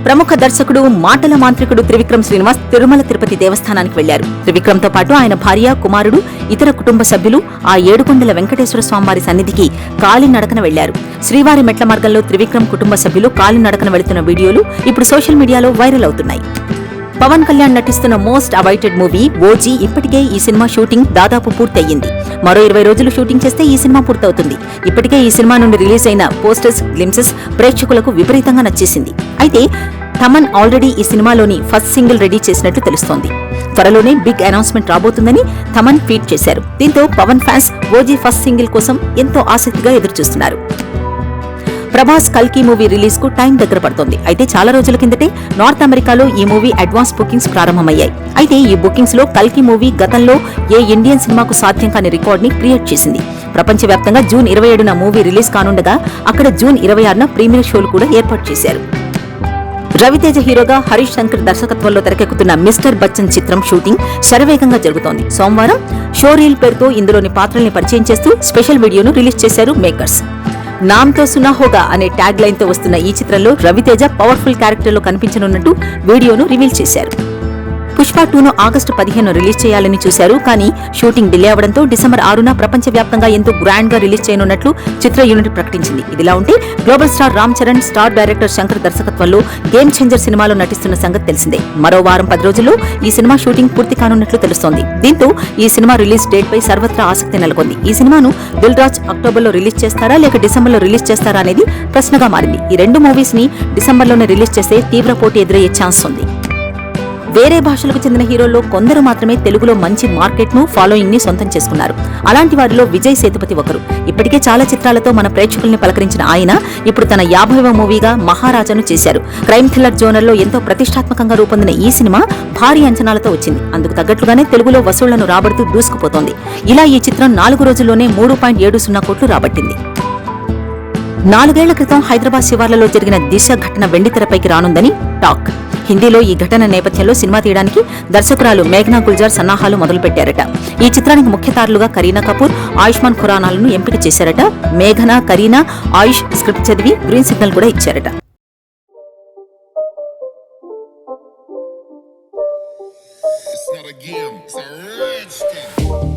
ప్రముఖ దర్శకుడు మాటల మాంత్రికుడు త్రివిక్రమ్ శ్రీనివాస్ తిరుమల తిరుపతి దేవస్థానానికి వెళ్లారు. త్రివిక్రమ్ తో పాటు ఆయన భార్య, కుమారుడు, ఇతర కుటుంబ సభ్యులు ఆ ఏడుకొండల వెంకటేశ్వర స్వామివారి సన్నిధికి కాలినడకన వెళ్లారు. శ్రీవారి మెట్ల మార్గంలో త్రివిక్రమ్ కుటుంబ సభ్యులు కాలినడకన వెళుతున్న వీడియోలు ఇప్పుడు సోషల్ మీడియాలో వైరల్ అవుతున్నాయి. పవన్ కళ్యాణ్ నటిస్తున్న మోస్ట్ అవైటెడ్ మూవీ ఓజీ ఇప్పటికే ఈ సినిమా షూటింగ్ దాదాపు పూర్తయింది. మరో 20 రోజులు షూటింగ్ చేస్తే ఈ సినిమా పూర్తవుతుంది. ఇప్పటికే ఈ సినిమా నుండి రిలీజ్ అయిన పోస్టర్స్, గ్లింప్సెస్ ప్రేక్షకులకు విపరీతంగా నచ్చేసింది. అయితే తమన్ ఆల్రెడీ ఈ సినిమాలోని ఫస్ట్ సింగిల్ రెడీ చేసినట్లు తెలుస్తోంది. త్వరలోనే బిగ్ అనౌన్స్మెంట్ రాబోతుందని తమన్ ట్వీట్ చేశారు. దీంతో Pawan fans OG first single కోసం ఎంతో ఆసక్తిగా ఎదురుచూస్తున్నారు. ప్రభాస్ కల్కి మూవీ రిలీజ్ కు టైం దగ్గర పడుతోంది. అయితే చాలా రోజుల కిందటే నార్త్ అమెరికాలో ఈ మూవీ అడ్వాన్స్ బుకింగ్స్ ప్రారంభమయ్యాయి. అయితే ఈ బుకింగ్స్ లో కల్కి మూవీ గతంలో ఏ ఇండియన్ సినిమాకు సాధ్యం కాని రికార్డ్ ని క్రియేట్ చేసింది. ప్రపంచవ్యాప్తంగా జూన్ 27న మూవీ రిలీజ్ కానుండగా అక్కడ జూన్ 26న ప్రీమియర్ షోలు కూడా ఏర్పాటు చేశారు. రవితేజ హీరోగా హరీష్ శంకర్ దర్శకత్వంలో తెరకెక్కుతున్న మిస్టర్ బచ్చన్ చిత్రం షూటింగ్ శరవేగంగా జరుగుతోంది. సోమవారం షో రీల్ పేరుతో ఇందులోని పాత్రల్ని పరిచయం చేస్తూ స్పెషల్ వీడియోను రిలీజ్ చేశారు మేకర్స్. నామ్తో సునా హోగా అనే ట్యాగ్ లైన్ తో వస్తున్న ఈ చిత్రంలో రవితేజ పవర్ఫుల్ క్యారెక్టర్ లో కనిపించనున్నట్టు వీడియోను రివీల్ చేశారు. పుష్ప 2ను ఆగస్టు 15 రిలీజ్ చేయాలని చూశారు. కానీ షూటింగ్ డిలే అవడంతో డిసెంబర్ 6న ప్రపంచవ్యాప్తంగా ఎంతో గ్రాండ్ గా రిలీజ్ చేయనున్నట్లు చిత్ర యూనిట్ ప్రకటించింది. ఇదిలా ఉంటే global star Ram Charan, star director Shankar దర్శకత్వంలో గేమ్ చేంజర్ సినిమాలో నటిస్తున్న సంగతి తెలిసిందే. మరో వారం 10 రోజుల్లో ఈ సినిమా షూటింగ్ పూర్తి కానున్నట్లు తెలుస్తోంది. దీంతో ఈ సినిమా రిలీజ్ డేట్ పై సర్వత్రా ఆసక్తి నెలకొంది. ఈ సినిమాను దిల్ రాజ్ అక్టోబర్లో రిలీజ్ చేస్తారా లేక డిసెంబర్లో రిలీజ్ చేస్తారా అనేది ప్రశ్నగా మారింది. ఈ రెండు మూవీస్ ని డిసెంబర్లోనే రిలీజ్ చేస్తే తీవ్ర పోటీ ఎదురయ్యే ఛాన్స్ ఉంది. వేరే భాషలకు చెందిన హీరోల్లో కొందరు మాత్రమే తెలుగులో మంచి మార్కెట్ ను, ఫాలోయింగ్ ని సొంతం చేసుకున్నారు. అలాంటి వారిలో విజయ్ సేతుపతి ఒకరు. ఇప్పటికే చాలా చిత్రాలతో మన ప్రేక్షకుల్ని పలకరించిన ఆయన ఇప్పుడు తన 50వ మూవీగా మహారాజాను చేశారు. క్రైమ్ థ్రిల్లర్ జోనర్లో ఎంతో ప్రతిష్టాత్మకంగా రూపొందిన ఈ సినిమా భారీ అంచనాలతో వచ్చింది. అందుకు తగ్గట్లుగానే తెలుగులో వసూళ్లను రాబడుతూ దూసుకుపోతోంది. ఇలా ఈ చిత్రం 4 రోజుల్లోనే 3.70 కోట్లు రాబట్టింది. 4 ఏళ్ల క్రితం హైదరాబాద్ శివార్లలో జరిగిన దిశ ఘటన వెండితెరపైకి రానుందని టాక్. హిందీలో ఈ ఘటన నేపథ్యంలో సినిమా తీయడానికి దర్శకురాలు మేఘనా గుల్జార్ సన్నాహాలు మొదలుపెట్టారట. ఈ చిత్రానికి ముఖ్య తారలుగా కరీనా కపూర్, ఆయుష్మాన్ ఖురానాలను ఎంపిక చేశారట. మేఘనా, కరీనా, ఆయుష్ స్క్రిప్ట్ చదివి గ్రీన్ సిగ్నల్ కూడా ఇచ్చారట. It's not a game, it's a rich thing.